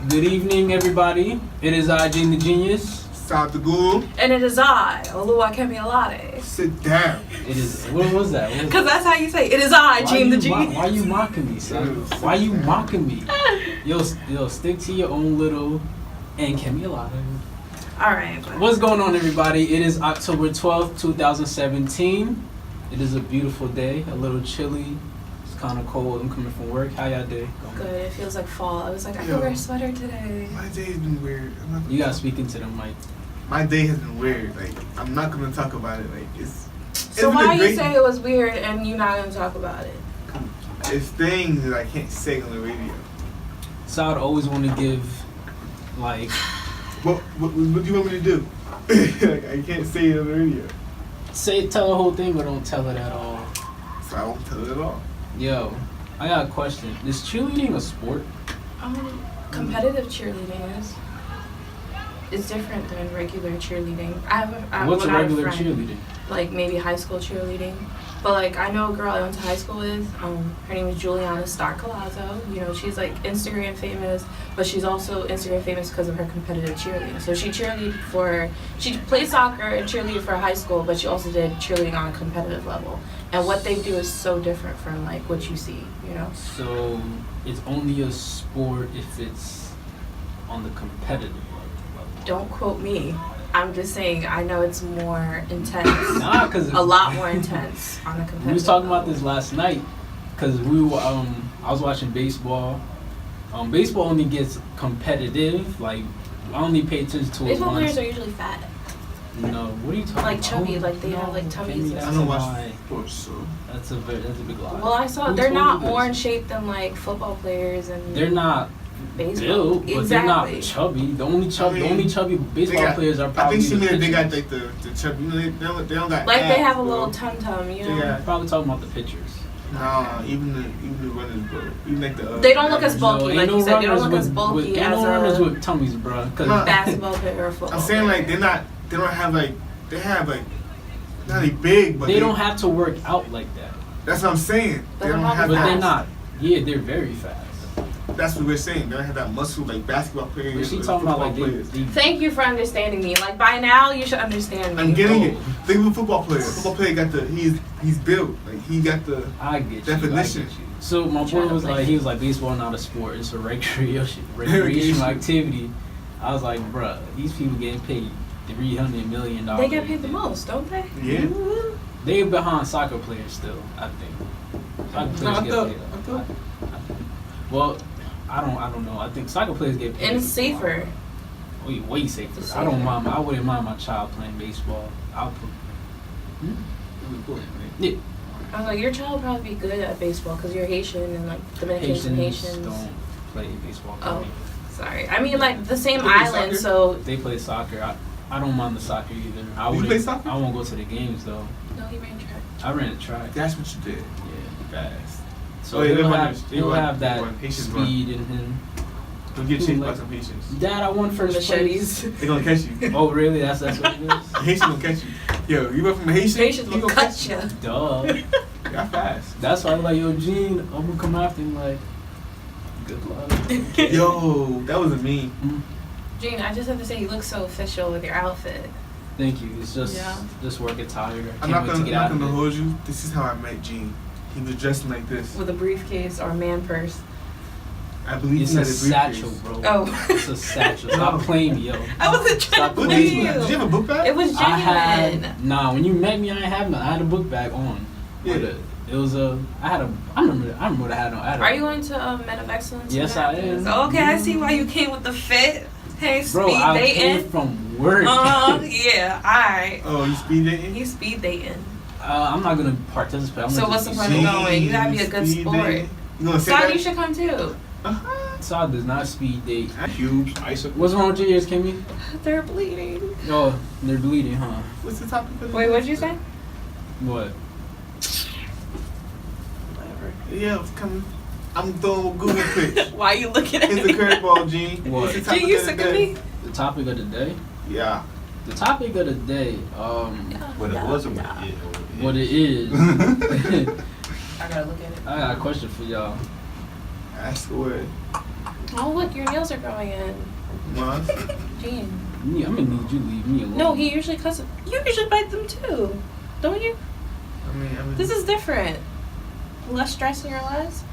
Good evening, everybody. It is I, Gene the Genius. South the Ghoul. And it is I, Oluwakemiolade. Sit down. It is. What was that? Because that's how you say it. It is I, Gene the Genius. Why you mocking me, son? Why you mocking me? Yo, stick to your own little and Kemiolade. Alright. What's going on, everybody? It is October 12th, 2017. It is a beautiful day. A little chilly. It's kind of cold. I'm coming from work. How y'all day going? Good. It feels like fall. I was like, I can wear a sweater today. My day has been weird. You gotta speak into the mic. My day has been weird. Like, I'm not gonna talk about it. Like, it's So why you say it was weird and you're not gonna talk about it? It's things that I can't say on the radio. So I'd always want to give, like... What do you want me to do? Like, I can't say it on the radio. Tell the whole thing, but don't tell it at all. So I won't tell it at all. Yo, I got a question. Is cheerleading a sport? Competitive cheerleading is. It's different than regular cheerleading. What's a regular cheerleading? Like maybe high school cheerleading. But like I know a girl I went to high school with, her name is Juliana Starcalazzo. You know, she's like Instagram famous, but she's also Instagram famous because of her competitive cheerleading. So she played soccer and cheerleaded for high school, but she also did cheerleading on a competitive level. And what they do is so different from like what you see, you know? So it's only a sport if it's on the competitive level. Don't quote me. I'm just saying, I know it's more intense. Nah, cause a lot more intense on a competitive we was talking level. about this last night, cause we were I was watching baseball. Baseball only gets competitive. Like I only pay attention to it baseball once. players are usually fat. No, what are you talking about? Like chubby, like they have like tummies. I don't watch sports, so that's a big lie. Well, I saw they're not more in shape than like football players and. They're not. Baseball. Built, but they're not chubby. The only chubby baseball players are probably. I think the they got like the chubby. You know, they don't got. Like abs, they have a bro. little tum tum, you know. Yeah, probably talking about the pitchers. Nah, even the runners, bro. Even like the. They don't look as bulky, like no you said. They don't look with, as bulky with, as no runners with tummies, bro. Basketball player or football. I'm saying like they don't have like they have like not really big, but they don't have to work out like that. That's what I'm saying. They don't have. But that. they're not. Yeah, they're very fast. That's what we're saying. They don't have that muscle like basketball players. But she talking about like players. Thank you for understanding me. Like by now you should understand me. I'm getting it. Think of a football player. Football player got the he's built. Like he got the definition. I get you. So my boy was like, he was like, baseball not a sport. It's a recreational activity. I was like, bruh, these people getting paid $300 million. They get paid the most, don't they? Yeah. Mm-hmm. They behind soccer players still, I think. Soccer players get paid. Well, I don't know. I think soccer players get paid. And it's safer. Way safer. I don't mind. I wouldn't mind my child playing baseball. I'll put. Yeah. I was like, your child would probably be good at baseball because you're Haitian and like Dominicans and Haitians don't play baseball. Oh, sorry. I mean, like the same They island, so. They play soccer. I don't mind the soccer either. You play soccer? I won't go to the games though. No, he ran track. I ran a track. That's what you did. Yeah, fast. So he'll have that speed in him. Don't get chased by some Haitians. Dad, I won first Machetes. place. They gonna catch you. Oh, really? That's what it is? Haitians gonna catch you. Yo, you went from a Haitian. Haitians will cut you. Duh. Y'all fast. That's why I'm like, yo, Gene, I'm gonna come after him. Like, good luck. Yo, that wasn't me. Gene, I just have to say, you look so official with your outfit. Thank you. It's just work attire. I'm not gonna hold you. This is how I met Gene. He was dressing like this. With a briefcase or a man purse. I believe it's a satchel, bro. Oh. It's a satchel. Stop playing me, yo. I wasn't trying to play you. Did you have a book bag? It was genuine. When you met me, I had a book bag on. Yeah. It was I remember what I had on. Are you going to Men of Excellence? Yes, I am. Okay, I see why you came with the fit. Hey, speed bro, I dating. came from work. Yeah, alright. Oh, you speed dating? He's speed dating. I'm not gonna participate. So what's the point of going? You gotta be a good sport. Son, you should come too. Saad does not speed date. Cubes, icicles. What's wrong with your ears, Kimmy? They're bleeding. Oh, they're bleeding, huh? What's the topic for Wait, what'd you say? What? Whatever. Yeah, it's coming. I'm throwing Google pitch. Why are you looking at me? It's the curveball, Gene. What? Gene, you sick of me? The topic of the day? Yeah. The topic of the day, what it was or what it is. I gotta look at it. I got a question for y'all. Ask away. Oh, look, your nails are growing in. What? Gene. Yeah, I'm gonna need you to leave me alone. No, he usually cuts it. You usually bite them too, don't you? I mean. This is different. Less stress in your lives?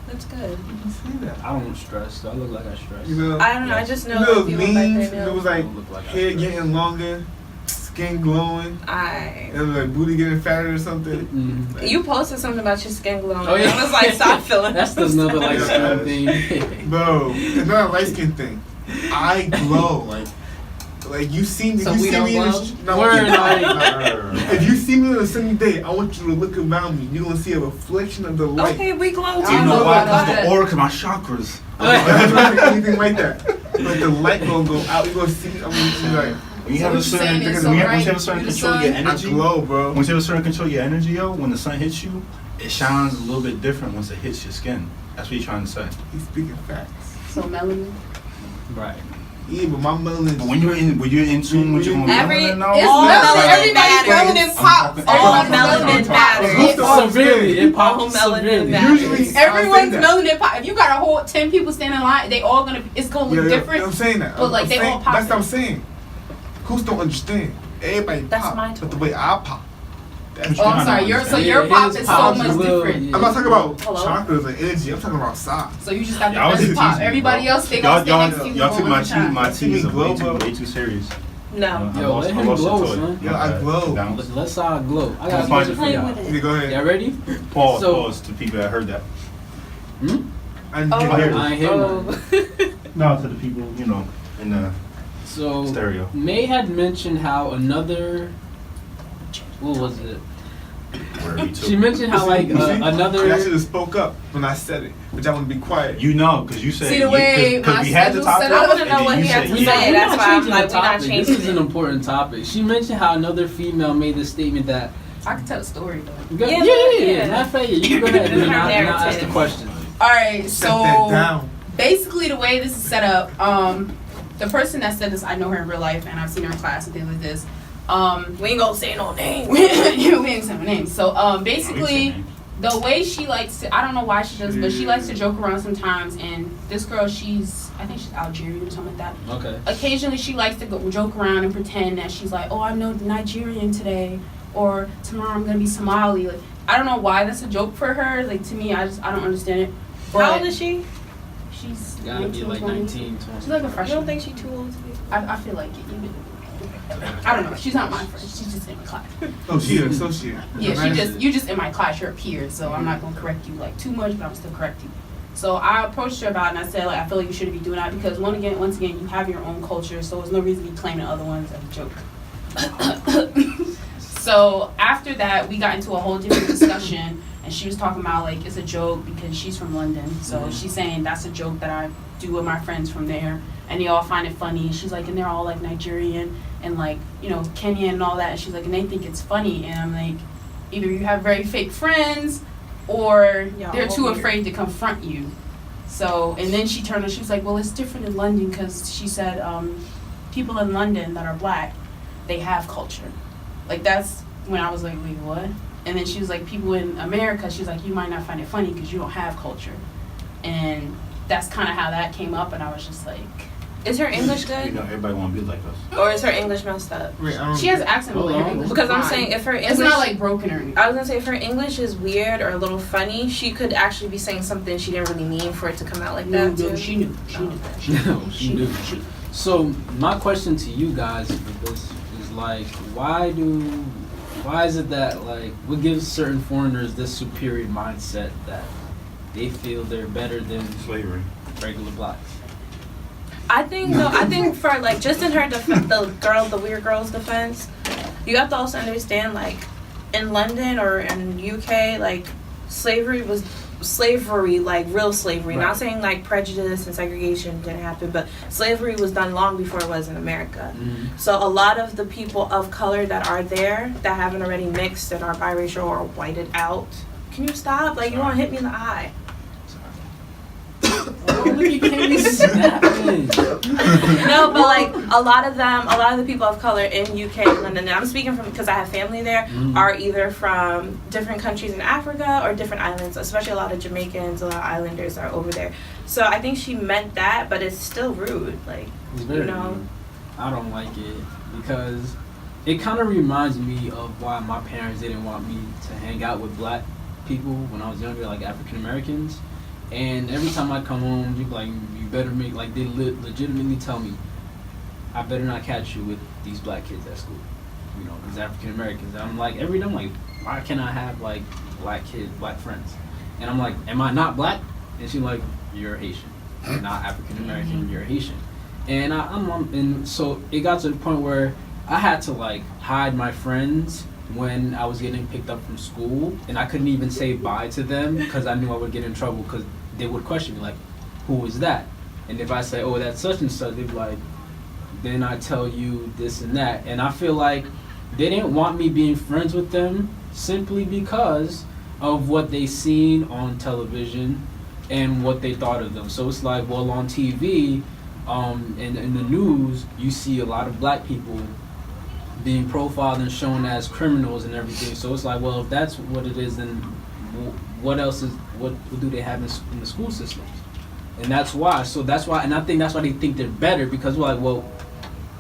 That's good. You see that? I don't stress. I look like I stress. You know, I don't know, I just know you know like, people bite memes, their it was nails. like Don't look like I hair stress. getting longer, skin glowing, I. and like booty getting fatter or something. Mhm. Like, You posted something about your skin glowing. Oh, yeah. I was like, stop feeling. That's another like Yeah. skin thing. Bro, it's not a light skin thing. I glow. Like you see me. So you we see don't me in glow? the Word, If you see me on a sunny day, I want you to look around me. You're gonna see a reflection of the light. Okay, we glow too. I You know know why? about Because that. the aura, cause my chakras. I'm not doing anything like that. But the light gonna go out. You gonna see. I'm gonna see like When you So have what a you certain, saying is when so you right, have a certain you the control of your sun? I energy, glow, bro. once you have a certain control of your energy, yo, when the sun hits you, it shines a little bit different once it hits your skin. That's what you're trying to say. He's speaking facts. So melanin. Right. Yeah, but my melanin. But when you're in tune with your own Every- melanin now, It's All melanin. melanin Everybody's matters. melanin pops. All Everyone's melanin pops. matters. Who's Severely. It All pops melanin severely. matters. Usually, Everyone's I say that. melanin pop. If you got a whole 10 people standing in line, they all gonna. It's gonna look Yeah, different. I'm saying that. But, like, I'm they saying, all pop That's what I'm it. saying. Who's don't understand? Everybody That's pop, my but the way I pop. That's Oh, I'm sorry. Your Yeah, pop his is so pops much a little- different. yeah. I'm not talking about Hello? chakras and energy. I'm talking about size. So you just got the Y'all first was pop. teasing me, Everybody bro. else, they gonna stay next to you. Y'all took my You see me teas glow, way bro? too serious. No. I Yo, lost- let I him lost glow, the toy. son. Yeah, I glow. Bounce. Let's all glow. I got a Let's question for play y'all. with it. Okay, go ahead. Y'all ready? Pause, So- pause to people that heard that. Hmm? I didn't Oh. hear I that. ain't hear Oh. nothing. No, to the people, in the So stereo. May had mentioned how another. What was it? Wherever you She took. mentioned how like You see? another. I should have spoke up when I said it, but I want to be quiet. You know, because you said See the way because my we had the schedule topic. set up? I wanna know and what then he you had said, to yeah. say. We're That's not why I'm changing like, the we're not topic. changing This is an it. important topic. She mentioned how another female made the statement that. I can tell a story though. Yeah, Yeah, yeah. yeah. Matter of fact, you go ahead and Her I'll ask the narrative. question. All right, Shut so that down. basically the way this is set up, the person that said this, I know her in real life and I've seen her in class and things like this. We ain't gonna say no names. we ain't saying her name. So basically, the way she likes to, I don't know why she does, but she likes to joke around sometimes. And this girl, I think she's Algerian or something like that. Okay. Occasionally, she likes to go joke around and pretend that she's like, oh, I know Nigerian today, or tomorrow I'm gonna be Somali. Like, I don't know why that's a joke for her. Like, to me, I don't understand it. How old is she? She's Gotta be 19, like 20. 19, 20. She's like a You freshman. don't think she too old to be? I feel like it. Even, I don't know. She's not my friend. She's just in my class. Oh, she an associate. Yeah, you just in my class. You're a peer, so I'm not gonna correct you like too much, but I'm still correct you. So I approached her about it and I said, like, I feel like you shouldn't be doing that because once again, you have your own culture, so there's no reason to be claiming other ones as a joke. So after that, we got into a whole different discussion, and she was talking about like it's a joke because she's from London, so she's saying that's a joke that I do with my friends from there, and they all find it funny. And she's like, and they're all like Nigerian and like Kenyan and all that, and she's like, and they think it's funny, and I'm like, either you have very fake friends, or Y'all they're too weird. afraid to confront you. So, and then she turned and she was like, well, it's different in London because she said people in London that are black, they have culture. Like, that's when I was like, wait, what? And then she was like, people in America, she's like, you might not find it funny because you don't have culture. And that's kind of how that came up, and I was just like, Is her English good? Everybody want to be like us. Or is her English messed up? Wait, I don't she has accent Hold with on. her English. Because I'm fine. saying if her English, it's not like broken or anything. I was gonna say if her English is weird or a little funny, she could actually be saying something she didn't really mean for it to come out like No, that too. she knew. No, she knew. So my question to you guys for this is like, why is it that like what gives certain foreigners this superior mindset that they feel they're better than Slavery. regular blacks? I think for like just in her the weird girl's defense, you have to also understand like in London or in UK like slavery like real slavery. Right. Not saying like prejudice and segregation didn't happen, but slavery was done long before it was in America. Mm-hmm. So a lot of the people of color that are there that haven't already mixed and are biracial or whited out. Can you stop? Like you want to hit me in the eye. Oh, look, you can't be snapping. No, but like a lot of the people of color in UK and London, and I'm speaking from because I have family there, are either from different countries in Africa or different islands, especially a lot of Jamaicans, a lot of islanders are over there. So I think she meant that, but it's still rude. Like, It's very rude. I don't like it because it kind of reminds me of why my parents didn't want me to hang out with black people when I was younger, like African Americans. And every time I come home, you like, you better make, like, they legitimately tell me, I better not catch you with these black kids at school. You know, these African Americans. And I'm like, every day I'm like, why can't I have like black kids, black friends? And I'm like, am I not black? And she's like, you're Haitian. You're not African American, you're Haitian. And and so it got to the point where I had to like hide my friends when I was getting picked up from school, and I couldn't even say bye to them because I knew I would get in trouble because they would question me like, who is that? And if I say, oh, that's such and such, they'd be like, then I tell you this and that. And I feel like they didn't want me being friends with them simply because of what they seen on television and what they thought of them. So it's like, well, on TV, in the news, you see a lot of black people being profiled and shown as criminals and everything. So it's like, well, if that's what it is, then what else is, what do they have in the school systems? And that's why. So that's why, and I think that's why they think they're better, because we're like, well,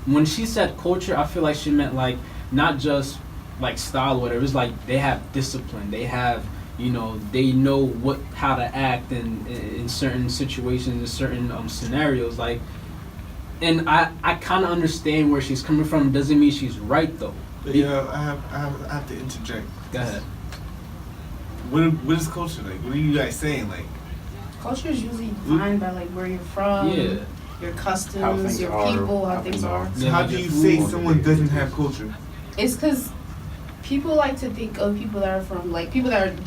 when she said culture, I feel like she meant like not just like style or whatever. It's like they have discipline. They have, you know, they know how to act in certain situations, in certain scenarios. Like, and I kind of understand where she's coming from. Doesn't mean she's right though. But yeah, I have to interject. Go ahead. What is culture like? What are you guys saying? Like, Culture is usually defined by like where you're from, Yeah. your How customs, things your are, people, how how things things are. are. so Yeah, how like do the you food say on someone the doesn't table. have culture? It's because people like to think of people that are from like people that are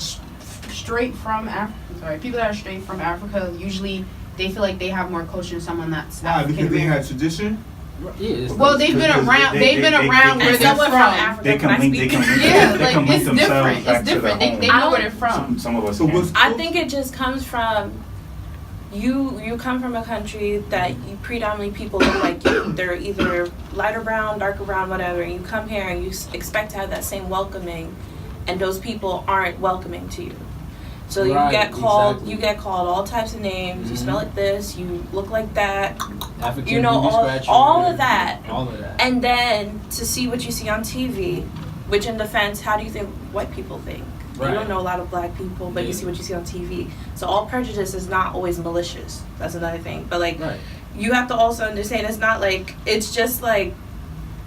straight from Africa. People that are straight from Africa usually they feel like they have more culture than someone that's Why? African Because they had American. tradition. Yeah. It's Well, they've been Because around. they- They've been they- around they- where And they're someone from. from Africa, They can I can link. speak? They can. Yeah, They like can link it's themselves different. back It's to different. their They home. know where they're from. Some of us So can't. what's I think it just comes from you come from a country that you predominantly people look like you. They're either lighter brown, darker brown, whatever. And you come here and you expect to have that same welcoming, and those people aren't welcoming to you. So you Right, get called exactly. you get called all types of names. You smell like this. You look like that. African You know, booty all scratcher, of that. All of that. And then to see what you see on TV, which in defense, how do you think white people think? You Right. don't know a lot of black people, but you Yeah. see what you see on TV. So all prejudice is not always malicious. That's another thing. But like, Right. you have to also understand it's not like, it's just like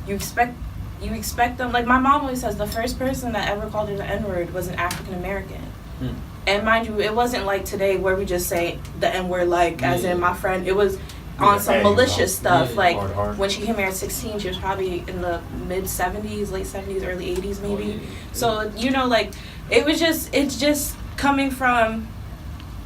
you expect them. Like my mom always says, the first person that ever called her the N-word was an African American. Hmm. And mind you, it wasn't like today where we just say the N-word like as Yeah. in my friend. It was on some Yeah, malicious stuff. yeah, Like hard. when she came here at 16, she was probably in the mid 70s, late 70s, early 80s maybe. Oh, yeah. So, you know, like it's just coming from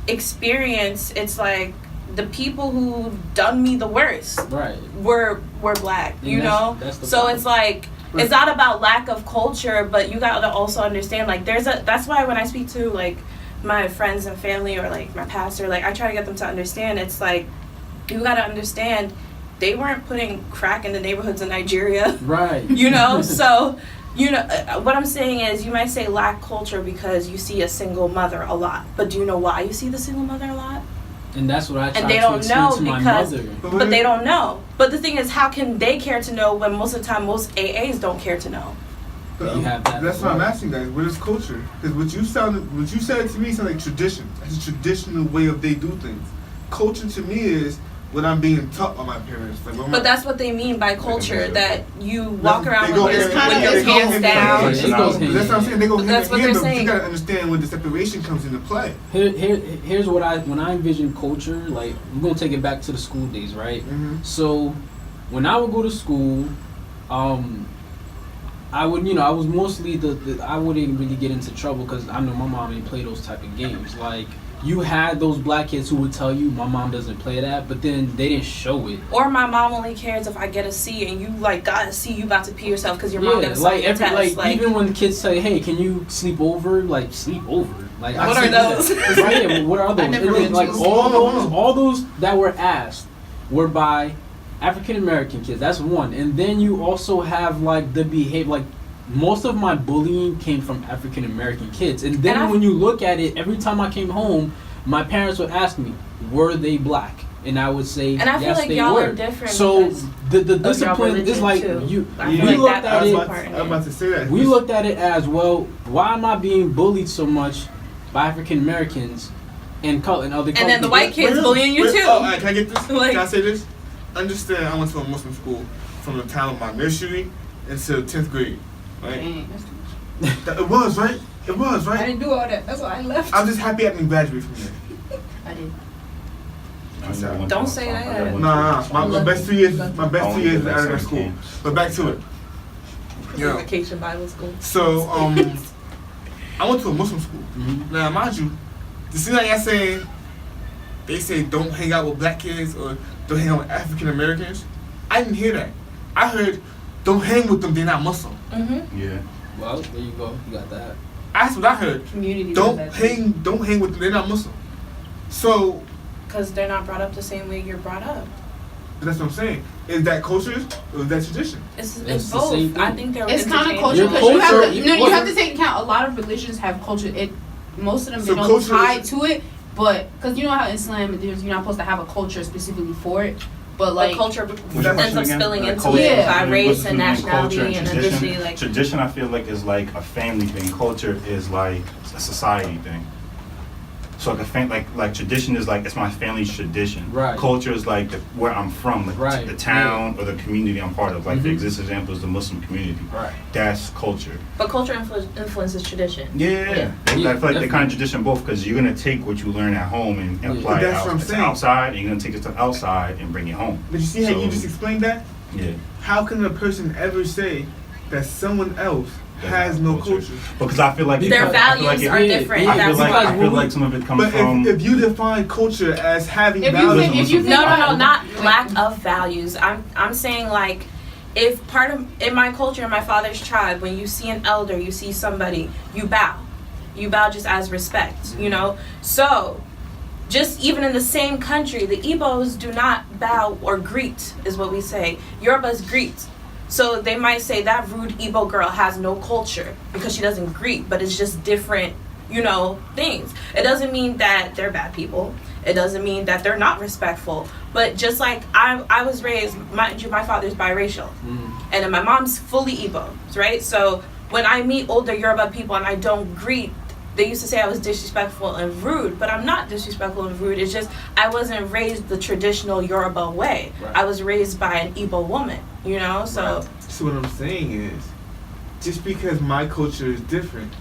experience. It's like the people who done me the worst Right. were black, And you know? that's the So problem. it's like it's not about lack of culture, but you got to also understand like that's why when I speak to like my friends and family or like my pastor, like I try to get them to understand it's like you got to understand they weren't putting crack in the neighborhoods of Nigeria. Right. You know, so you know what I'm saying is you might say lack culture because you see a single mother a lot, but do you know why you see the single mother a lot? And that's what I try And they to don't explain know to my because- mother. But they don't know. But the thing is, how can they care to know when most of the time most AAs don't care to know? But you have that That's as what I'm well. asking, guys. What is culture? Because what you said to me sounded like tradition. It's a traditional way of they do things. Culture to me is what I'm being taught by my parents. Like, when But my- that's what they mean by culture, that you walk They around go with your, hand- with your they go hands hand in down. hand. It goes hand That's what I'm saying. They go But hand that's in what hand, they're but you saying. gotta understand when the separation comes into play. Here's what when I envision culture, like we're gonna take it back to the school days, right? Mm-hmm. So when I would go to school, I would, I was mostly I wouldn't really get into trouble because I know my mom didn't play those type of games. Like you had those black kids who would tell you my mom doesn't play that, but then they didn't show it. Or my mom only cares if I get a C and you like got a C, you about to pee yourself because your mom got a C on like your test. like even when kids say, "Hey, can you sleep over?" Like sleep over. Like What I are see that. those? Right, yeah, what are those? I never And then, been like to all those that were asked were by African American kids. That's one. And then you also have like the behavior, like most of my bullying came from African American kids. And then And when you look at it, every time I came home, my parents would ask me, were they black? And I would say, And I feel yes, like they y'all were. are different So because the of y'all discipline is religion, like too. you. I We feel like looked that at plays it. a part in I'm about to say that. We looked at it as, well, why am I being bullied so much by African Americans and other And then the white kids Wait, bullying you wait, too. Oh, can I get this? Like- Can I say this? Understand, I went to a Muslim school from the time of my nursery until 10th grade, right? Dang, that's too much. It was, right? It was, I right? didn't do all that. That's why I left. I'm just happy I didn't graduate from there. I did. Don't say that. Nah, my best 2 years, my best 2 years out of that school. Camp. But back to it. Yeah. Vacation Bible school. So, I went to a Muslim school. Mhm. Now, mind you, you see like I saying, they say don't hang out with black kids or don't hang out with African Americans. I didn't hear that. I heard don't hang with them, they're not Muslim. Mm-hmm. Yeah. Well, there you go. You got that. That's what I heard. Community. Don't does that too. hang with them, they're not Muslim. So, Because they're not brought up the same way you're brought up. that's what I'm saying. Is that culture or is that tradition? It's It's the both. same thing. I think they're It's kind of interchangeable. culture Your because you have culture- to. No, you what- have to take into account. A lot of religions have culture. Most of them So they don't culture tie is- to it, but because you know how Islam, you're not supposed to have a culture specifically for it. But like But culture What's ends that up again? spilling Like into culture, it Yeah. by what's race the and difference between culture nationality and tradition? ethnicity. Like, Tradition, I feel like, is like a family thing. Culture is like a society thing. So like tradition is like it's my family's tradition. Right. Culture is like where I'm from, like Right, the town or the community I'm part of. Like the Mhm. existing example is the Muslim community. Right. That's culture. but culture influences tradition. Yeah. Yeah, I feel like they definitely. kind of tradition both because you're gonna take what you learn at home and Yeah. apply it That's what I'm to saying. outside, and you're gonna take it to outside and bring it home. But you see how So- you just explained that? Yeah. How can a person ever say that someone else has no culture? Because I feel like Their I feel values like are it- different. I feel That's like why. I feel like some of it comes But from. if you define culture as having If you values, think- if you think- No, not Wait. lack of values. I'm saying like, if part of in my culture, in my father's tribe, when you see an elder, you see somebody, you bow. You bow just as respect, you know? So, just even in the same country, the Igbos do not bow or greet, is what we say. Yorubas greet. So they might say that rude Igbo girl has no culture because she doesn't greet, but it's just different, you know, things. It doesn't mean that they're bad people. It doesn't mean that they're not respectful. But just like I was raised, mind you, my father's biracial. And then my mom's fully Igbo, right? So when I meet older Yoruba people and I don't greet, they used to say I was disrespectful and rude, but I'm not disrespectful and rude. It's just I wasn't raised the traditional Yoruba way. Right. I was raised by an Igbo woman, you know? So So what I'm saying is, just because my culture is different,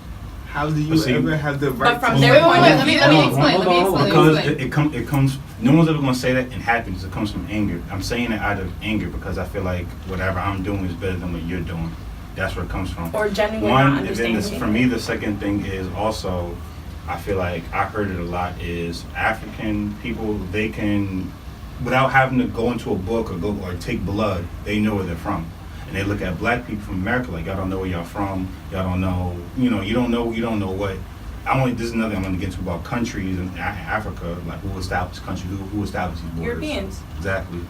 how do you But see- ever have the right from to their Wait, point wait, of let me view- explain. Let me explain. Because Let me explain. it comes. No one's ever gonna say that in happiness. It comes from anger. I'm saying it out of anger because I feel like whatever I'm doing is better than what you're doing. That's where it comes from. or genuinely One, not and then understanding. for me, the second thing is also, I feel like I heard it a lot, is African people, they can, without having to go into a book or take blood, they know where they're from. And they look at black people from America like, y'all don't know where y'all from, y'all don't know, you don't know what. This is another thing I'm going to get into about countries in Africa, like who established countries, who established these borders. Europeans. Exactly.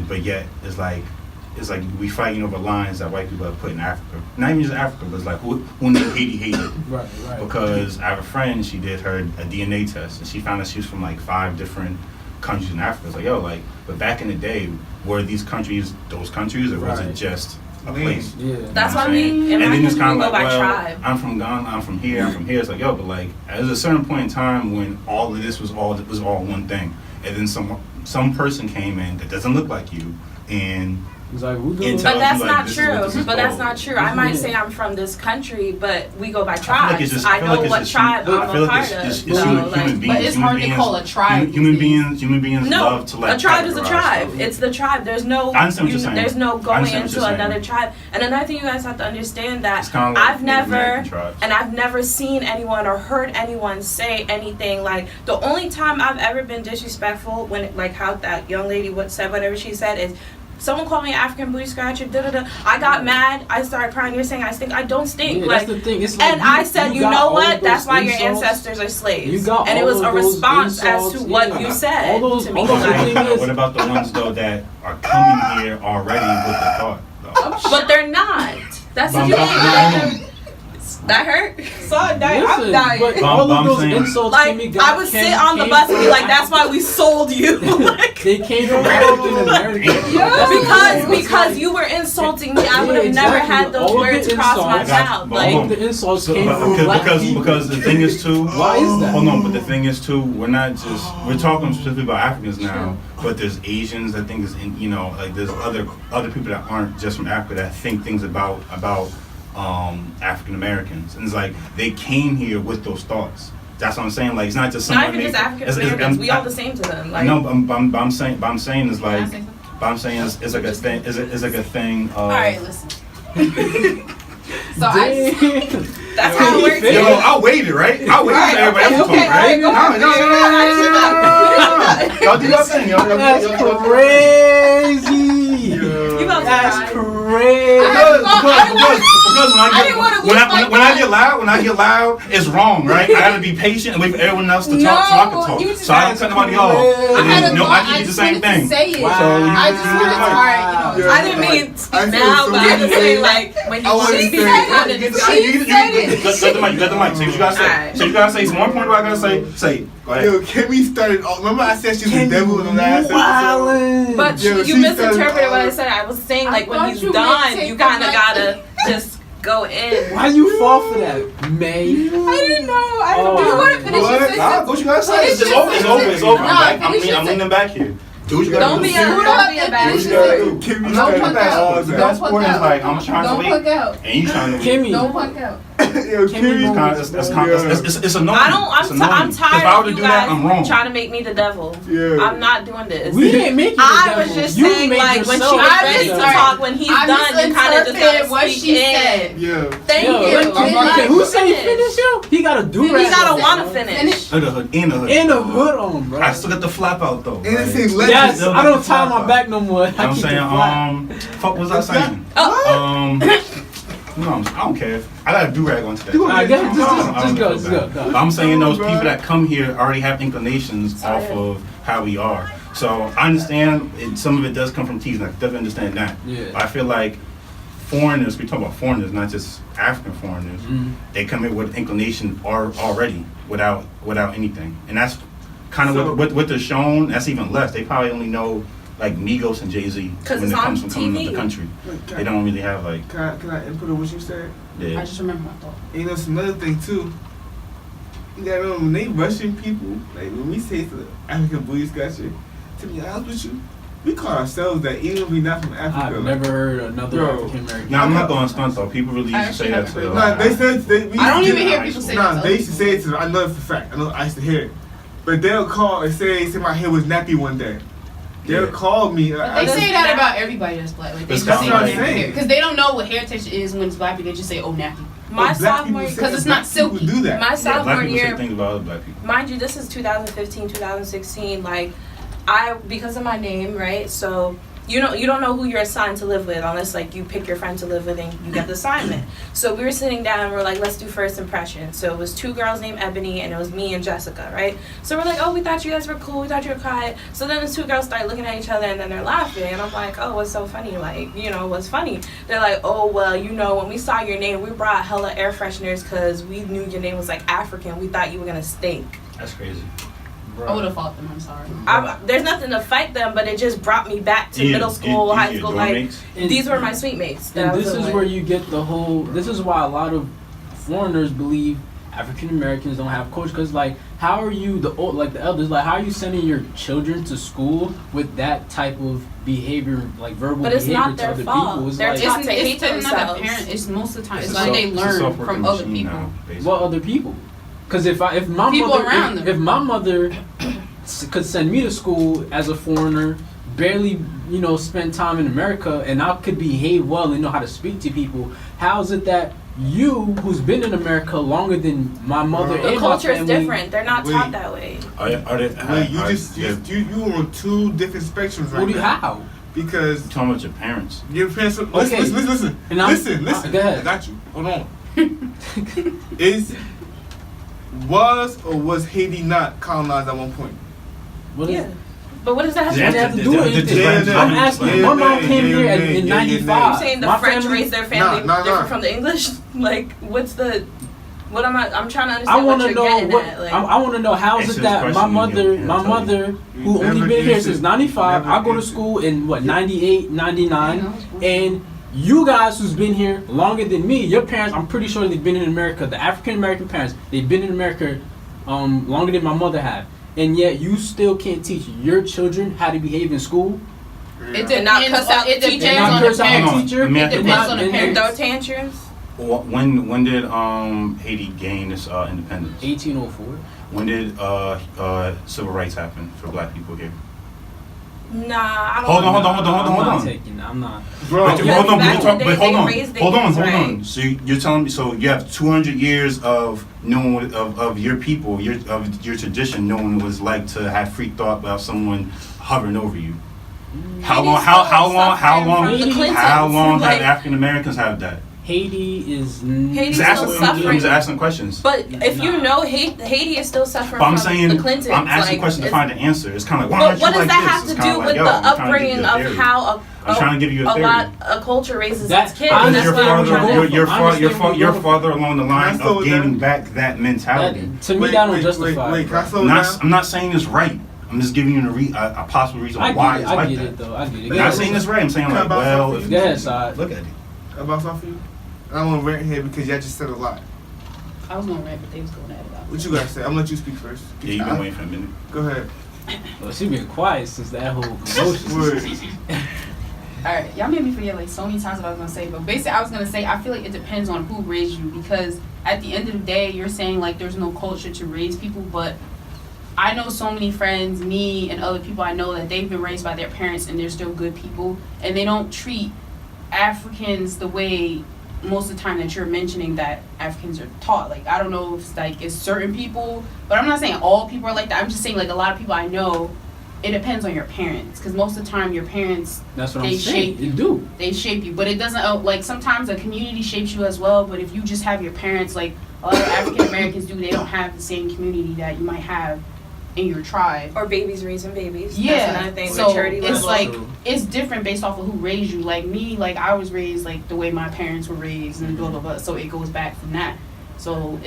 But yet, it's like we fighting over lines that white people have put in Africa. Not even just Africa, but it's like who Haiti hated. Right. Because I have a friend, she did a DNA test, and she found that she was from like 5 different countries in Africa. It's like, but back in the day, were these countries those countries, or was Right. it just a Man. place? Yeah. That's You know why what I'm we, saying? in And my then it's country, kind we of go like, by well, tribe. I'm from Ghana, I'm from here. It's like, but like, there's a certain point in time when all of this was all one thing, and then some person came in that doesn't look like you, and It's like, we And go. tell But that's you, like, not this is what true. this is But that's called. not true. I might Yeah. say I'm from this country, but we go by I feel like tribes. it's just- I feel know like it's what just tribe human- I I'm feel a like part it's of. just So, human like, beings. But it's human hard to beings- call a tribe Human these days. beings no, love to like a tribe is a categorize tribe. stuff. It's the tribe. There's no, I understand what you're saying. there's no I going understand what into you're saying. another tribe. And another thing you guys have to understand that It's kind of like I've Native never, American tribes. and I've never seen anyone or heard anyone say anything like, the only time I've ever been disrespectful when, like how that young lady said whatever she said is, someone called me an African booty scratcher, I got mad, I started crying, you're saying I stink, I don't stink. Yeah, like, that's the thing. It's like and I said, you got know all what? of That's those why your insults. ancestors are slaves. You got and it all was of a those response as insults, to what yeah. you said All those- to me. all those Like, things is- What about the ones though that are coming here already with the thought? Though? but they're not. That's the But I'm thing. talking- That hurt? So I'm dying. But But all I'm of those saying- insults Like, Kimmy got I would sit on the bus and be like, that's why we sold you. Like, they came from African Americans. because you were insulting me. I would have Yeah, never exactly. had those All of words the cross my insults- mouth. But Like, hold on. The insults So, came from black people. because the thing is too. Why is that? Hold on, but the thing is too. We're talking specifically about Africans now, but there's Asians. I think like there's other people that aren't just from Africa that think things about African Americans, and it's like they came here with those thoughts. That's what I'm saying. Like it's not just not somebody. even just African Americans. We all the same to them. Like, No, but I'm saying is like. Can I say something? But I'm saying it's like a thing. It's like a thing. All right, listen. So that's how it works. Yo, I waited, right? I waited for everybody else to talk, okay, right? all right, go No. Y'all do your thing, y'all. That's crazy. You about to That's cry. crazy. Because I didn't wanna when lose my when I get loud, it's wrong, right? I gotta be patient and wait for everyone else to talk so I can you talk. just So I don't cut nobody off. I And had then, a no, thought. I can do the same thing. Say it. Wow. I just wanted to. All right, I didn't mean to speak now, but I just say like when you I want to wanna speak, say- you kind of just go. She said it. Let the mic. Say what you gotta say. Alright. Say what you gotta say. It's one point what I gotta say. Say it. Go ahead. Yo, Kimmy started. Remember I said she's the devil in the last episode? But Yo, you she misinterpreted started- what I said. I was saying like when thought he's you meant done, take you the kind of mic. gotta just go in. Why you fall for that, May? I didn't know. I Oh, didn't know. You want to finish what? your Nah, sentence? what you gotta say? Finish It's your over. It's over. It's sentence. over. Nah, I'm back. finish your I'm leaning back here. Do what you gotta Don't do. be a don't be a bad Finish You your gotta sentence. do. Kimmy Don't started punk all out. the The time. best part is like I'm trying to Don't wait, punk out. and you trying to wait. Kimmy. Don't punk out. Yo, Kimmy. It's annoying. I don't. It's I'm annoying. If I tired were of to you do that, guys I'm wrong. trying to make me the devil. Yeah. I'm not doing this. We didn't make you the I devil. was just You saying, made like, when she yourself was I ready to just- talk, when he's I done, you kind of just misinterpreted gotta what speak she in. said. Yeah. Thank Yo, you. who said he finished you? He got a do He He rag. gotta Finish. want to finish. Finish. In the hood. In the hood. In the hood on, bro. I still got the flap out though. And it says You legend. Yes, Still I got don't the tie flap my out. back no more. know what I'm I keep saying? the flap. Fuck was I saying? Oh. No, I don't care. I got a do-rag on today. Alright, Just just go. But I'm saying those Bro. people that come here already have inclinations Sorry. off of how we are. So I understand some of it does come from teasing. I definitely understand that. Yeah. But I feel like foreigners, we talk about foreigners, not just African foreigners, Mhm. they come in with inclination already without anything. And that's kind of So- what they're shown. That's even less. They probably only know like Migos and Jay-Z 'Cause when it's it comes on from coming TV. out the country. Wait, They don't really have like Can I input on what you said? the I just remember my thought. And you know, it's another thing too. You gotta know when they Russian people, like when we say the African booty scratcher, to be honest with you, we call ourselves that even if we're not from Africa. I've like, never heard another Bro. African American. Now I'm not going stunt though. People really I used to say actually that to. haven't Nah, they said we I don't used to even get- hear people say Nah, that. they used to say it to them. I know it for a fact. I used to hear it. But they'll call and say my hair was nappy one day. They'll Yeah. call me. But they say that about everybody that's black. Like they That's just what say I'm nappy saying. hair because they don't know what hair texture is when it's black people. They just say, "Oh, nappy." My But black sophomore, people say because it's that not black people silky. do that. my Yeah, black sophomore people say year, things about other black people. mind you, this is 2015, 2016. Like, because of my name, right? So you don't know who you're assigned to live with unless like you pick your friend to live with and you get the assignment. So we were sitting down and we're like, let's do first impression. So it was two girls named Ebony and it was me and Jessica, right? So we're like, oh, we thought you guys were cool. We thought you were quiet. So then the two girls start looking at each other and then they're laughing. And I'm like, oh, what's so funny? Like, what's funny? They're like, oh, well, when we saw your name, we brought hella air fresheners because we knew your name was like African. We thought you were going to stink. That's crazy. I would have fought them. I'm sorry. There's nothing to fight them, but it just brought me back to middle school, high school. Like, And- these were my sweet mates. that I And was this is with. where you get the whole. This is why a lot of foreigners believe African Americans don't have culture. Because like, how are you the elders? Like, how are you sending your children to school with that type of behavior, like verbal But it's behavior not to their other fault. people? It's They're like, taught to hate It's not the themselves. parent. It's most of the time. It's It's a like they self- it's a learn self-working from other machine people. now, basically. what other people? Because if my People mother, around them. if my mother could send me to school as a foreigner, barely spend time in America, and I could behave well and know how to speak to people, how is it that you, who's been in America longer than my mother The The and culture my is family, different. They're not taught Wait. that way. Are they, Wait, you were on two different spectrums right now. How? Because You talking about your parents? your parents. Okay. Listen. And I'm- Listen. go ahead. I got you. Hold on. Was or was Haiti not colonized at one point? What is? Yeah. But what does that have They to have do? to do anything. Yeah, I'm asking. yeah, My mom yeah, came yeah, here yeah, in yeah, '95. yeah. You saying the My French family- raised their family Nah, different from the English? Like, what's the? What am I? I'm trying to I understand want what to you're know getting what at. Like, I want to know. How is Answer it this that my question, mother, he'll my tell you. mother, who Never only been here answered. since '95, Never I go to answered. school in what '98, '99, and you guys who's been here longer than me, your parents, I'm pretty sure they've been in America. The African American parents, they've been in America longer than my mother have, and yet you still can't teach your children how to behave in school. It And not depends cuss out on, it the teacher. depends And not on the curse out the parents. teacher. Let me It ask you a depends question. on the And parents. throw tantrums. When did Haiti gain its independence? 1804. When did civil rights happen for black people here? Nah, I don't. Hold on, know. hold on. I'm not. Bro, But Yeah, hold on, back in the day, but hold they on, raised their hold on, kids hold on. right. So you're telling me, so you have 200 years of knowing of your people, of your tradition, knowing what it's like to have free thought about someone hovering over you. How long? How long have African Americans had that? Haiti is. Haiti's I'm still just suffering. asking questions. But if you Nah. know, Haiti is still suffering But I'm from saying, the Clintons. I'm asking like, questions to it's- find the answer. It's kind of like, why But aren't what you does like that this? have It's to kinda do like, with yo, the I'm trying to give upbringing you a of theory. how I'm trying to give you a theory. a culture raises That- its kids? I And that's You're what I'm trying to. you're farther along the line Can I slow of it gaining down? back that mentality. To me, that don't justify. Wait, it, can I bro. slow down? I'm not saying it's right. I'm just giving you a possible reason I why get it. it's I like get that. it though. I get it. I'm Go not ahead. saying it's right. I'm saying Can I like, bounce well, off if you? Go ahead, side. look at it. I bounce off of you? I don't want to rant here because y'all just said a lot. I was gonna rant, but they was going at it. What you gotta say? I'm gonna let you speak first. Yeah, you've been waiting for a minute. Go ahead. Well, she been quiet since that whole promotion. Word. Alright, y'all made me forget like so many times what I was gonna say, but basically I was gonna say I feel like it depends on who raised you, because at the end of the day you're saying like there's no culture to raise people, but I know so many friends, me and other people I know, that they've been raised by their parents and they're still good people, and they don't treat Africans the way most of the time that you're mentioning that Africans are taught. Like, I don't know if it's like it's certain people, but I'm not saying all people are like that. I'm just saying like a lot of people I know, it depends on your parents, because most of the time your parents, That's what They I'm saying. shape You do. they shape you, but it doesn't like sometimes a community shapes you as well. But if you just have your parents, like a lot of African Americans do, they don't have the same community that you might have in your tribe. Or babies raising babies. Yeah, That's another thing. so Maturity it's level. like True. it's different based off of who raised you. Like me, like I was raised like the way my parents were raised, and blah blah blah. So it goes back from that. So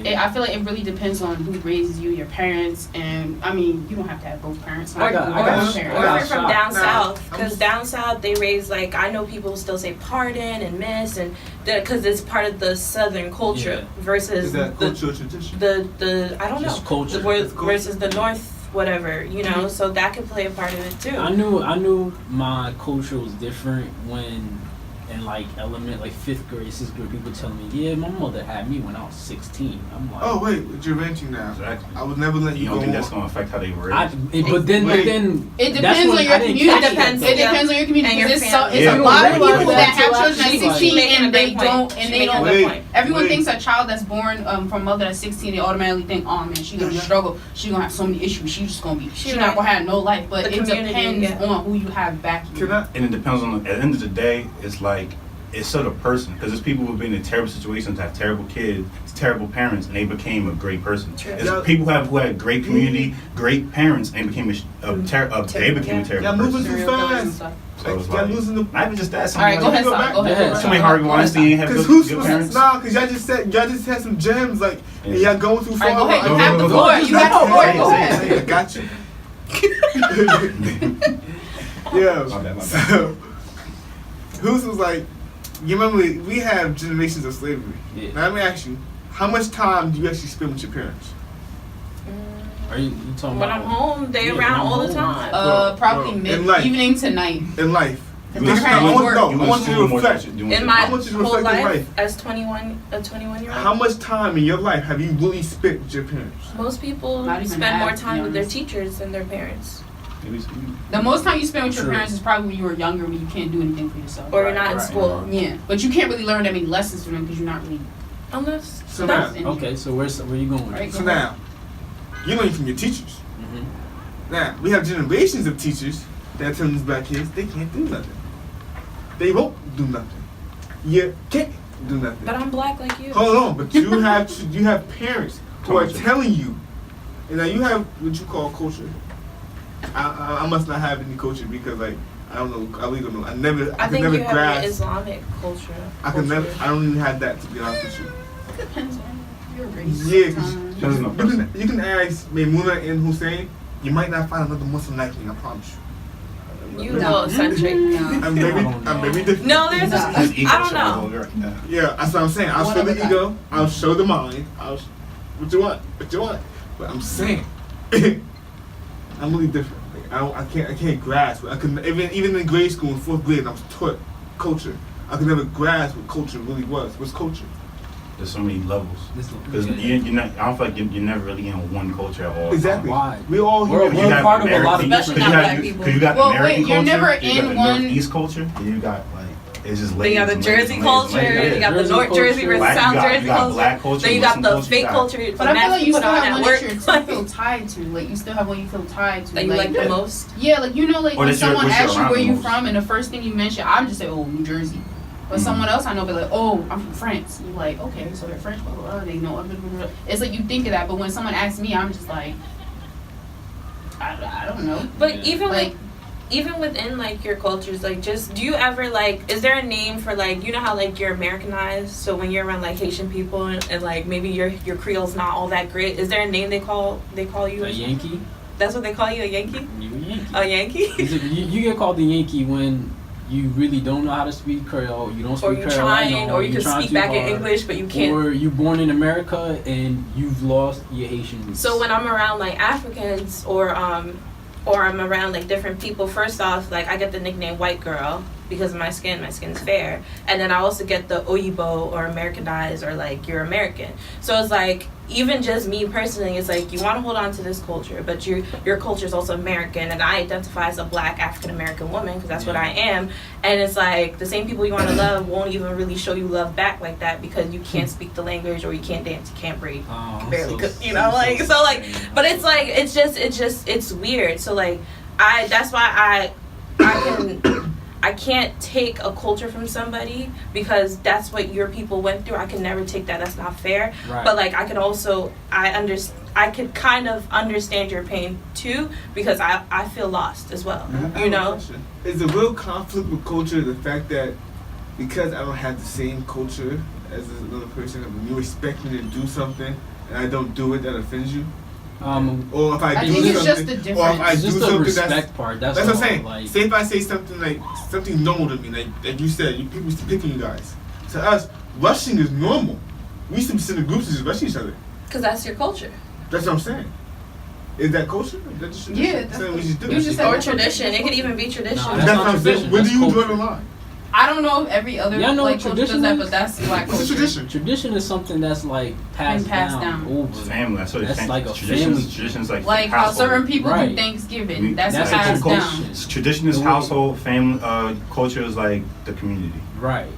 I feel like it really depends on who raises you, your parents, and I mean you don't have to have both parents. I got- or I if got you're from shot. down Nah, south, I'm because just- down south they raise like I know people still say pardon and miss, and because it's part of the southern culture versus Is that the cultural tradition? the I don't know Just culture. It's culture. versus the north whatever, you know. So that could play a part of it too. I knew my culture was different when in like fifth grade, 6th grade, people telling me, yeah, my mother had me when I was 16. I'm like, Oh wait, you're ranting now. Exactly. I would never let you You don't go think that's on. going to affect how they were I, raised? but then Wait. It that's depends when on your I didn't community. catch Depends, that, It though. depends on your community. And your Because it's family. it's Yeah. a lot of You don't people realize that have that children at till after 16 She's and they making a great don't, point. and She's they making a don't. good Wait. point. Everyone Wait. thinks a child that's born from a mother that's 16, they automatically think, oh man, she's gonna struggle. She's gonna have so many issues. She's just gonna be. She's not right. gonna have no life. But The it community, depends yeah. on who you have back you. Can I? And it depends on, at the end of the day, it's like, it's sort of person. Because there's people who've been in terrible situations, have terrible kids, terrible parents, and they became a great person. True. There's Yeah. people who had great community, great parents, and they became they became a terrible Y'all moving person. too Serial killers and fast. stuff. So it's Y'all like, losing the. not even just that. All right, go ahead, Go Sai. back. Go Go ahead. ahead. Somebody Harvey Weinstein ain't have Cause good parents. cause y'all just had some gems like and y'all going too All far. right, go ahead. You Go, have go, the go, floor. go. You got the floor. Say it, Go say it, ahead. say it. I got you. Yeah. My bad, my bad. So, who's was like, you remember we have generations of slavery. Yeah. Now let me ask you, how much time do you actually spend with your parents? Are you talking When about? I'm home, they Yeah, around when I'm all the home. time. Probably Bro, mid in life. evening to night. In life. You My went to parents school- work. No, you I went want to you school to more reflect. than you went In to my I want you to whole reflect in life, life. as 21-year-old, How much time in your life have you really spent with your parents? most people Not even spend half, more to be time with their honest. teachers than their parents, The most time you spend with your True. parents is probably when you were younger, when you can't do anything for yourself. or you're Right, not in right, school. Yeah, but you can't really learn that many lessons from them because you're not really. Unless So that's now, Okay, so where you going with Right. this? so now, you learn from your teachers. Mhm. Now, we have generations of teachers that tell these black kids they can't do nothing. They won't do nothing. You can't do nothing. But I'm black like you. Hold on, but you have parents who are Culture. telling you, and now you have what you call culture. I must not have any culture because like I don't know. I really don't know. I could think never you have grasp. an Islamic culture. I could never. I don't even have that to be honest with you. Depends on your race. Yeah, 'cause sometimes. Depends on the person. you can ask Maimuna and Hussein. You might not find another Muslim like me. I promise you. You a little eccentric. I'm very different. No, there's a, His ego I don't shows know. over. Yeah. Yeah, that's what I'm saying. I'll One show of a the kind. ego. I'll show the mind. What you want? What you want? But I'm saying, I'm really different. Like, I can't grasp. I could even in grade school in 4th grade, I was taught culture. I could never grasp what culture really was. What's culture? There's so many levels. Because you're not. I don't feel like you're never really in one culture at all. Exactly. Why? We all We're- here. we're part of a lot of Especially different. not black people. Because you got Well, American wait, you're culture, never you got in the one- Northeast culture, and you got like it's just Then you got the layers and Jersey layers and culture, layers and layers. you got the Jersey North Jersey culture. versus Black, South you got Jersey black culture. culture, Then you got Muslim the culture, fake you got- culture. But I feel like you still have one that work. you still feel tied to. Like you still have one you feel tied to. That you like the most. Yeah, like you know, like Or when that you're- someone what you're asks you around where the you most. from, and the first thing you mention, I'm just say, oh, New Jersey. But Mhm. someone else I know be like, oh, I'm from France. You're like, okay, so they're French, blah, blah, blah. They know, blah, blah, blah, blah. It's like you think of that, but when someone asks me, I'm just like, I don't know. But even Like- like, even within like your cultures, like just do you ever like? Is there a name for like you know how like you're Americanized? So when you're around like Haitian people and like maybe your Creole's not all that great. Is there a name they call you? A Yankee? That's what they call you, a Yankee? You a Yankee. A Yankee? Is it- you get called the Yankee when you really don't know how to speak Creole, you don't speak Or you're Creole, trying, or you you're can trying speak too back in hard, English, but you can't. or you born in America and you've lost your Haitian roots. So when I'm around like Africans or I'm around like different people, first off, like I get the nickname white girl because of my skin's fair, and then I also get the Oyibo or Americanized or like you're American. So it's like even just me personally, it's like you want to hold on to this culture, but your culture is also American, and I identify as a black African American woman because that's what I am. And it's like the same people you want to love won't even really show you love back like that because you can't speak the language or you can't dance, you can't breathe, you barely cook, you know, like so like. But it's like it's weird. So like that's why I can't take a culture from somebody because that's what your people went through. I can never take that. That's not fair. Right. But like I could also I could kind of understand your pain too because I feel lost as well. You know. Is a real conflict with culture the fact that because I don't have the same culture as another person, when you expect me to do something and I don't do it, that offends you? Or if I do think it's something, just the or if I difference. do Just the something respect part. That's what I'm all, saying. like- Say if I say something like something normal to me, like you said, people used to pick on you guys. To us, rushing is normal. We used to be sitting in groups and just rushing each other. Because that's your culture. That's what I'm saying. Is that culture? Is that just tradition? Yeah, That's what we just do. you just said Or that's what- tradition. It could even be tradition. Nah, That's that's what not I'm saying. tradition, Where do that's you draw culture. the line? I don't know if every other Y'all know like what culture does tradition that, is? but that's black What's culture. a tradition? Tradition is something that's like passed down over. Family. That's what That's like a traditions. family. Traditions Like how household. certain people Right. do Thanksgiving. That's That's passed a down. culture. Tradition is The way- household, family, culture is like the community. Right.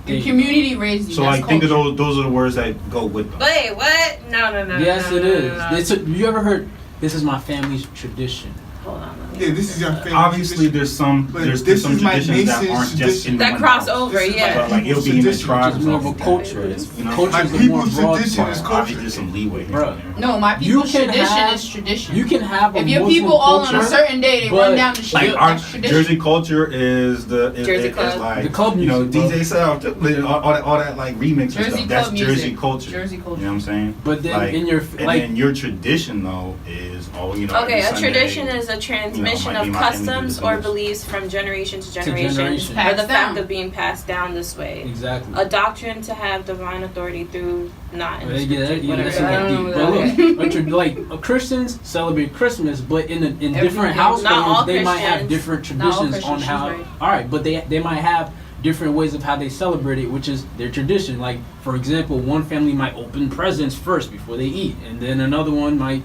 The community raised you. So that's like think of culture. those are the words that go with them. Wait, what? No. Yes, no, it no, is. no, no. It's you ever heard? This is my family's tradition. Hold on. Yeah, this is your family. Obviously, there's some But there's this some is my traditions that nation's aren't just in That one cross house. over, This is my yeah. But like it'll be in the Tradition, tribe. It's more of a culture. It's, You know? culture My is a more people's broad tradition part. is Obviously, culture. there's some leeway here. Bruh. and there. No, my You people's can tradition have- is tradition. You can have a if your Muslim people all on culture, a certain day they but run down the street, Like our that's tradition. Jersey culture is Jersey is club. like The club you know music, bro. DJ South all that like remix Jersey and stuff. club That's music. Jersey culture. Jersey culture. You know what I'm saying? But then Like, in your and like then your tradition though is you know. Okay, every a Sunday, tradition is a transmission might be of my customs immigrants or in this. beliefs from generation to generation, generation. or the Passed fact down. of being passed down this way. exactly. A doctrine to have divine authority through not in the Yeah, scriptures, yeah, whatever. that's I what don't deep. know. But look, like Christians celebrate Christmas, but in different Every- households not all they might have Christians. different Not all traditions on Christians, how. she's right. All right, but they might have different ways of how they celebrate it, which is their tradition. Like for example, one family might open presents first before they eat, and then another one might,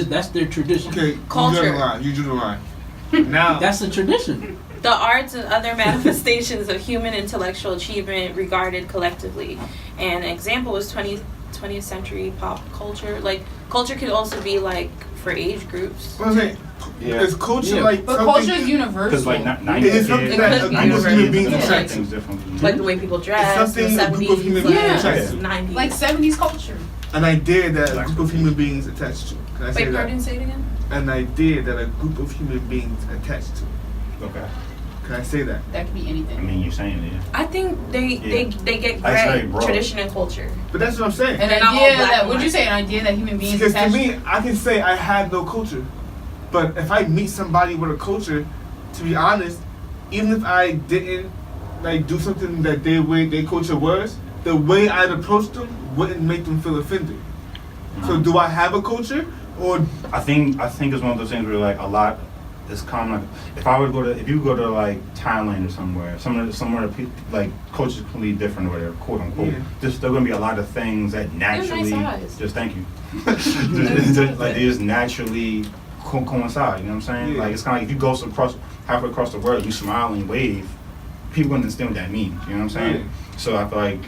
that's their tradition. Okay, Culture. You drew the line. Now, That's a tradition. The arts and other manifestations of human intellectual achievement regarded collectively. And an example was 20th century pop culture. Like, culture could also be, like, for age groups. what I'm saying, Yeah. is culture Yeah. like But something? culture is universal. Because like It 90 is kids, something that a a group of human beings Yeah. attract things to. different. Like, the way people dress, It's the something a 70s, group of human like, beings Yeah. attract to. 90s. like 70s culture. An idea that a group of human beings attached to. Can I say Wait, that? pardon, say it again? an idea that a group of human beings attach to. Okay. Can I say that? That could be anything. I mean, you're saying it. Yeah. I think they get That's very gray broad. tradition and culture. But that's what I'm saying. An They're not all idea black that, and would you white. say an idea that human beings Because to attach me, I can say I have no culture. But if I meet somebody with a culture, to be honest, even if I didn't like do something that their culture was, the way I'd approach them wouldn't make them feel offended. So do I have a culture, or I think it's one of those things where like a lot is common. Like, if you go to like Thailand or somewhere like cultures completely different or whatever, quote unquote. Yeah. There's still gonna be a lot of things that naturally. eyes. Just thank you. Like they just naturally coincide. You know what I'm saying? Yeah. Like it's kind of like if you go halfway across the world, you smile and wave, people gonna understand what that means. You know what I'm saying? Yeah. So I feel like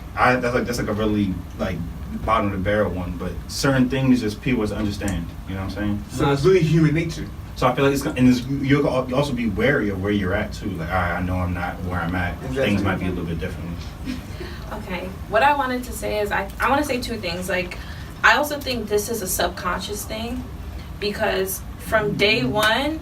that's like a really like bottom of the barrel one, but certain things just people to understand. You know what I'm saying? so it's really human nature? So I feel like you'll also be wary of where you're at too. Like, all right, I know I'm not where I'm at. Exactly. Things might be a little bit different. Okay, what I wanted to say is I want to say two things. Like, I also think this is a subconscious thing because from day one,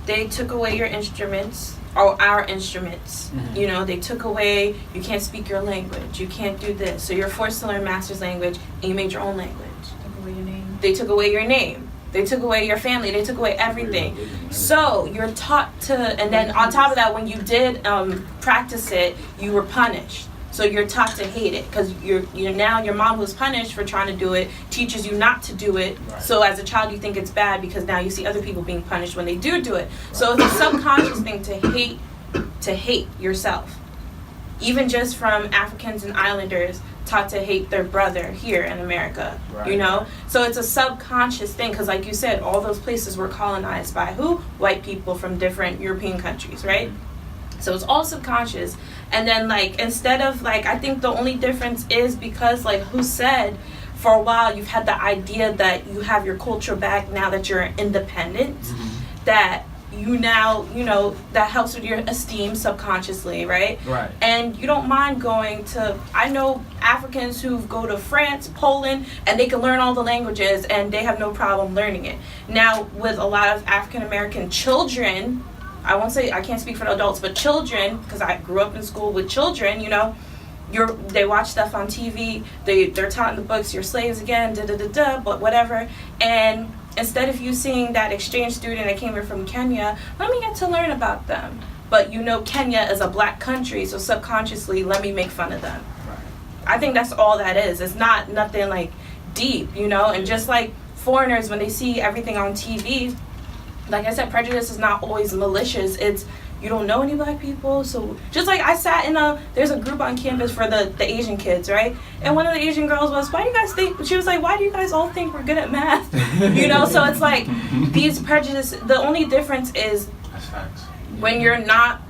they took away your instruments or our instruments. Mhm. You know, they took away, you can't speak your language, you can't do this. So you're forced to learn master's language and you made your own language. Took away your name. They took away your name. They took away your family. They took away everything. So you're taught to, and then on top of that, when you did practice it, you were punished. So you're taught to hate it because you're now your mom was punished for trying to do it, teaches you not to do it. Right. So as a child, you think it's bad because now you see other people being punished when they do it. So it's a subconscious thing to hate yourself. Even just from Africans and Islanders taught to hate their brother here in America, Right. you know? So it's a subconscious thing because like you said, all those places were colonized by who? White people from different European countries, right? So it's all subconscious. And then like, instead of like, I think the only difference is because like who said for a while you've had the idea that you have your culture back now that you're independent, that you now, you know, that helps with your esteem subconsciously, right? Right. And you don't mind going to, I know Africans who go to France, Poland, and they can learn all the languages and they have no problem learning it. Now, with a lot of African American children, I won't say, I can't speak for the adults, but children, because I grew up in school with children, you know, they watch stuff on TV, they're taught in the books, you're slaves again, but whatever. And instead of you seeing that exchange student that came here from Kenya, let me get to learn about them. But you know Kenya is a black country, so subconsciously, let me make fun of them. Right. I think that's all that is. It's not nothing like deep, you know? And just like foreigners, when they see everything on TV, like I said, prejudice is not always malicious. It's, you don't know any black people. So just like I sat in there's a group on campus for the Asian kids, right? And one of the Asian girls was, why do you guys think, she was like, why do you guys all think we're good at math? You know, so it's like these prejudice, the only difference is That's facts. when you're not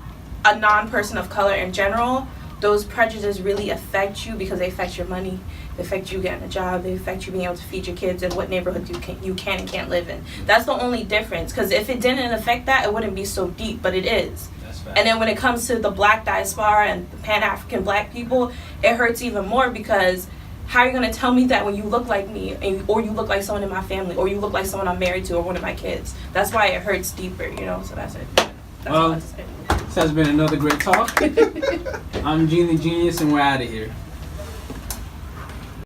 a non-person of color in general, those prejudices really affect you because they affect your money, they affect you getting a job, they affect you being able to feed your kids and what neighborhood you can and can't live in. That's the only difference, because if it didn't affect that, it wouldn't be so deep, but it is. That's fact. And then when it comes to the black diaspora and the Pan-African black people, it hurts even more because how are you going to tell me that when you look like me or you look like someone in my family or you look like someone I'm married to or one of my kids? That's why it hurts deeper, you know, so that's it. That's all I have to say. This has been another great talk. I'm Genie Genius, and we're out of here.